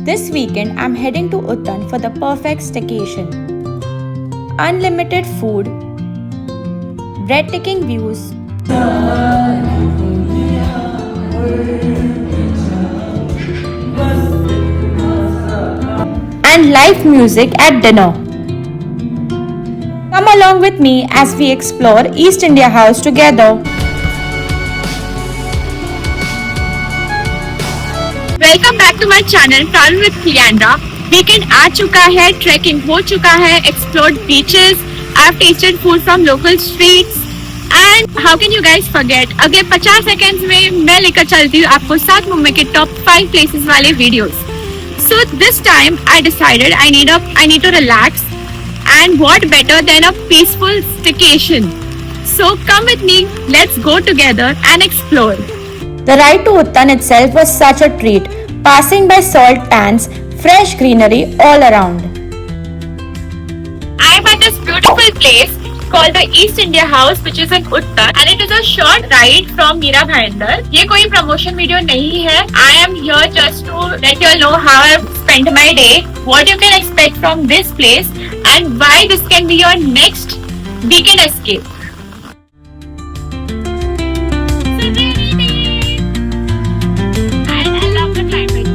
This weekend, I'm heading to Uttan for the perfect staycation. Unlimited food, breathtaking views, and live music at dinner. Come along with me as we explore East India House together. Welcome back to my channel travel with Cleandra. Weekend आ चुका है, trekking हो चुका है, explored beaches, I have tasted food from local streets and how can you guys forget. अगले 50 seconds में मैं लेकर चलती हूँ आपको साउथ मुंबई के टॉप 5 प्लेसेस वाले videos. So this time I decided I need to relax and what better than a peaceful staycation. So come with me, let's go together and explore. The ride to Uttan itself was such a treat, passing by salt pans, fresh greenery all around. I am at this beautiful place called the East India House, which is in Uttan, and it is a short ride from Meera Bhayandar. ये कोई promotion video नहीं है. I am here just to let you all know how I have spent my day, what you can expect from this place, and why this can be your next weekend escape. And I love the climate.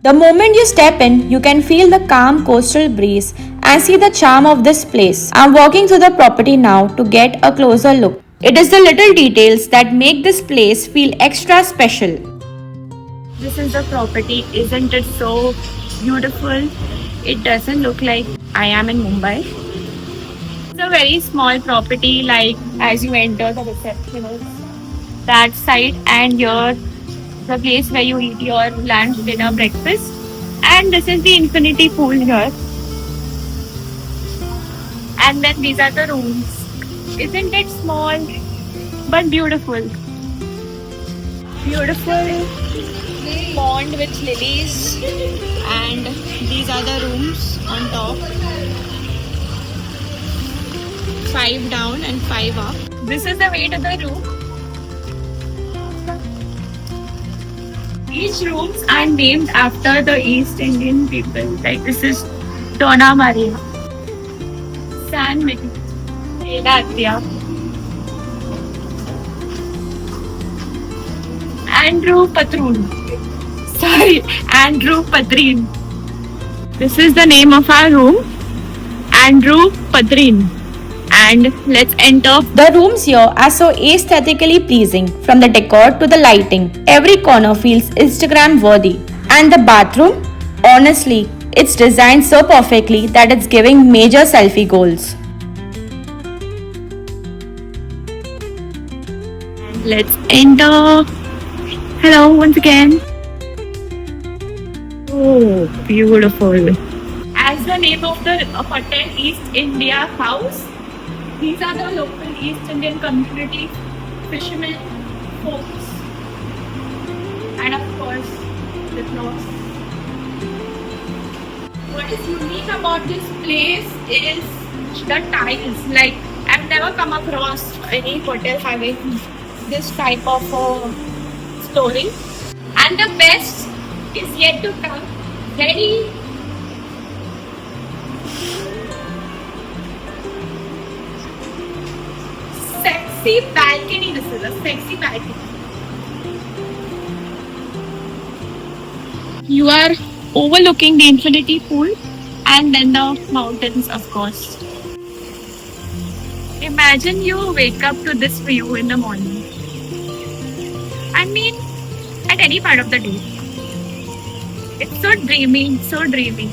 The moment you step in, you can feel the calm coastal breeze and see the charm of this place. I'm walking through the property now to get a closer look. It is the little details that make this place feel extra special. This is the property, isn't it so beautiful? It doesn't look like I am in Mumbai. It's a very small property, like as you enter the reception is that side, and here the place where you eat your lunch, dinner, breakfast, and this is the infinity pool here. And then these are the rooms. Isn't it small but beautiful? Beautiful pond with lilies, and these are the rooms on top. 5 down and 5 up. This is the way to the room. Each rooms are named after the East Indian people. Like this is Donna Maria, San Miguel, Latvia, Andrew Patroon. Andrew Padrin. This is the name of our room, Andrew Padrin. And let's enter. The rooms here are so aesthetically pleasing, from the decor to the lighting. Every corner feels Instagram worthy. And the bathroom? Honestly, it's designed so perfectly that it's giving major selfie goals. Let's enter. Hello once again. Oh, beautiful. As the name of the hotel, East India House, these are the local East Indian community fishermen folks. And of course, the clothes. What is unique about this place is the tiles. Like, I've never come across any hotel having this type of flooring. And the best is yet to come. Very sexy balcony. This is a sexy balcony. You are overlooking the infinity pool and then the mountains, of course. Imagine you wake up to this view in the morning. I mean, at any part of the day. It's so dreamy, so dreamy.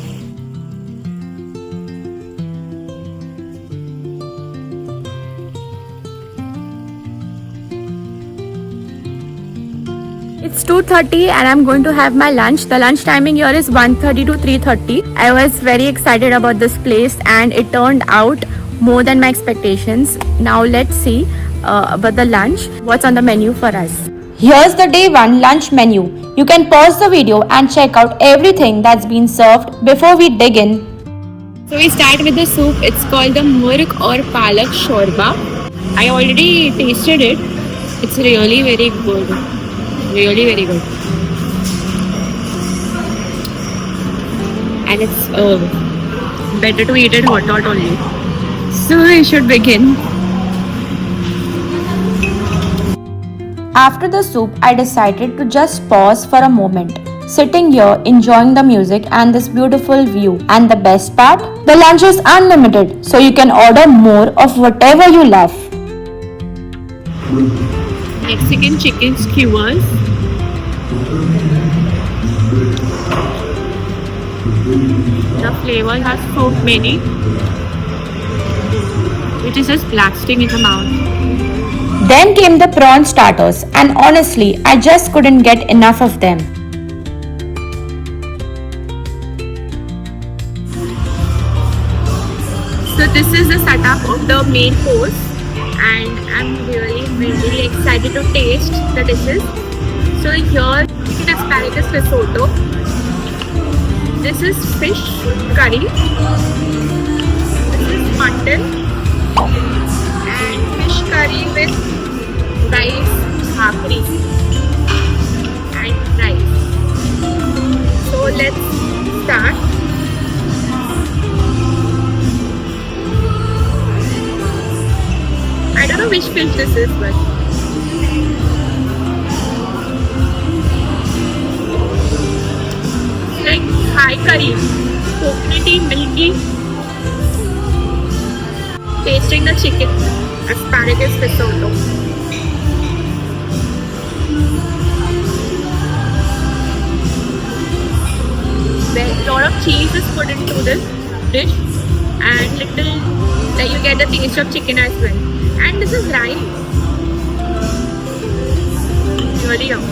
It's 2:30 and I'm going to have my lunch. The lunch timing here is 1:30 to 3:30. I was very excited about this place and it turned out more than my expectations. Now let's see about the lunch, what's on the menu for us. Here's the day 1 lunch menu. You can pause the video and check out everything that's been served before we dig in. So we start with the soup. It's called the murg or palak shorba. I already tasted it. It's really very good. Really very good. And it's better to eat it hot only. So we should begin. After the soup, I decided to just pause for a moment, sitting here enjoying the music and this beautiful view. And the best part, the lunch is unlimited, so you can order more of whatever you love. Mexican chicken skewers. The flavors are so many, which is just blasting in the mouth. Then came the prawn starters, and honestly, I just couldn't get enough of them. So this is the setup of the main course, and I'm really excited to taste the dishes. So here is asparagus risotto. This is fish curry. This is mutton and fish curry with rice, bhakri and rice. So let's start. I don't know which fish this is, but it's like Thai curry, coconutty, milky. Tasting the chicken, asparagus risotto. A lot of cheese is put into this dish, and little like you get the taste of chicken as well. And this is rice. Really yum.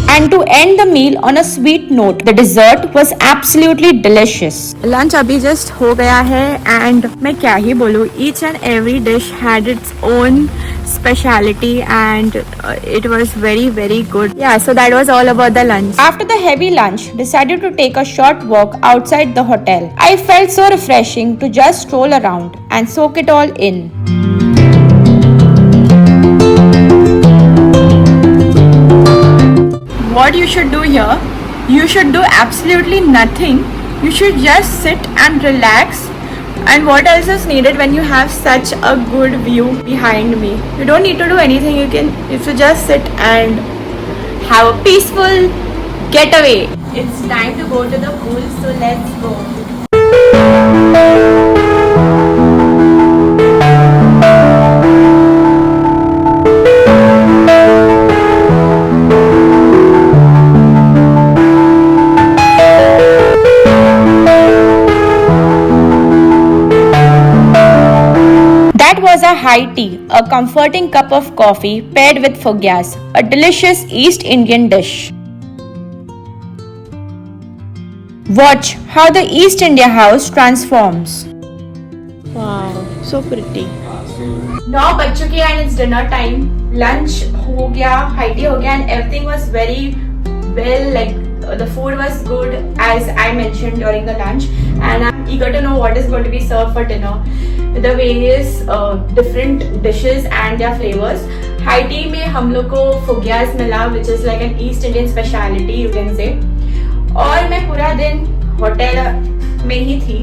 And to end the meal on a sweet note, the dessert was absolutely delicious. Lunch अभी just हो गया है and मैं क्या ही बोलूँ, each and every dish had its own speciality and it was very good. Yeah, so that was all about the lunch. After the heavy lunch, decided to take a short walk outside the hotel. I felt so refreshing to just stroll around and soak it all in. What you should do here, you should do absolutely nothing. You should just sit and relax. And what else is needed when you have such a good view behind me? You don't need to do anything. You should just sit and have a peaceful getaway. It's time to go to the pool, so let's go. That was a high tea, a comforting cup of coffee paired with fogyas, a delicious East Indian dish. Watch how the East India house transforms. Wow, so pretty. Now बज चुकी है and it's dinner time. Lunch हो गया, high tea हो गया and everything was very well, like the food was good as I mentioned during the lunch, and I'm eager to know what is going to be served for dinner. The various different dishes and their flavors. High tea में हम लोग को fogyas मिला, which is like an East Indian speciality you can say. और मैं पूरा दिन hotel में ही थी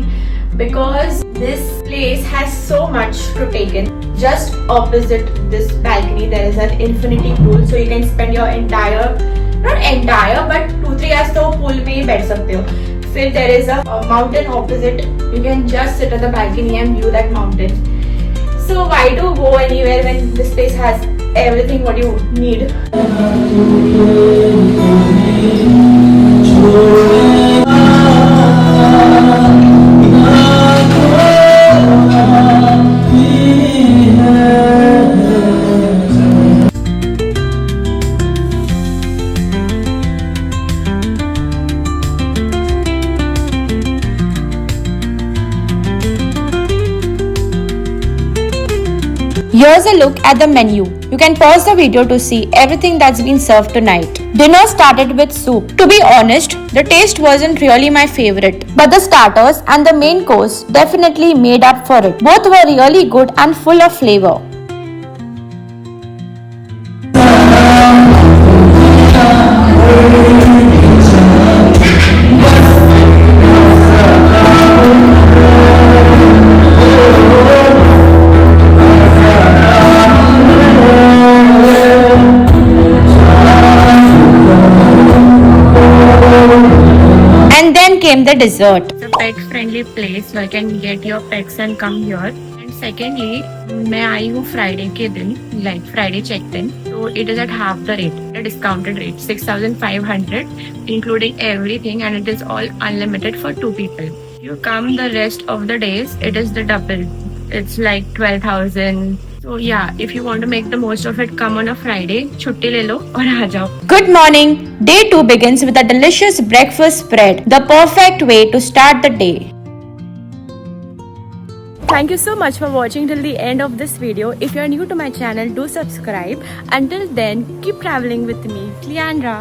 because this place has so much to take in. Just opposite this balcony there is an infinity pool, so you can spend your not entire but 2-3 hours तो pool में ही बैठ सकते हो. Then there is a mountain opposite. You can just sit at the balcony and view that mountain. So why do go anywhere when this place has everything what you need? Here's a look at the menu. You can pause the video to see everything that's been served tonight. Dinner started with soup. To be honest, the taste wasn't really my favorite, but the starters and the main course definitely made up for it. Both were really good and full of flavor. came the dessert. It's a pet-friendly place, so you can get your pets and come here. And secondly, मैं आई हूँ Friday के दिन, like Friday checked in, so it is at half the rate, a discounted rate, 6,500, including everything, and it is all unlimited for 2 people. If you come the rest of the days, it is the double. It's like 12,000. So yeah, if you want to make the most of it, come on a Friday, छुट्टी ले लो और आ जाओ. Good morning. Day 2 begins with a delicious breakfast spread, the perfect way to start the day. Thank you so much for watching till the end of this video. If you are new to my channel, do subscribe. Until then, keep traveling with me, Leandra.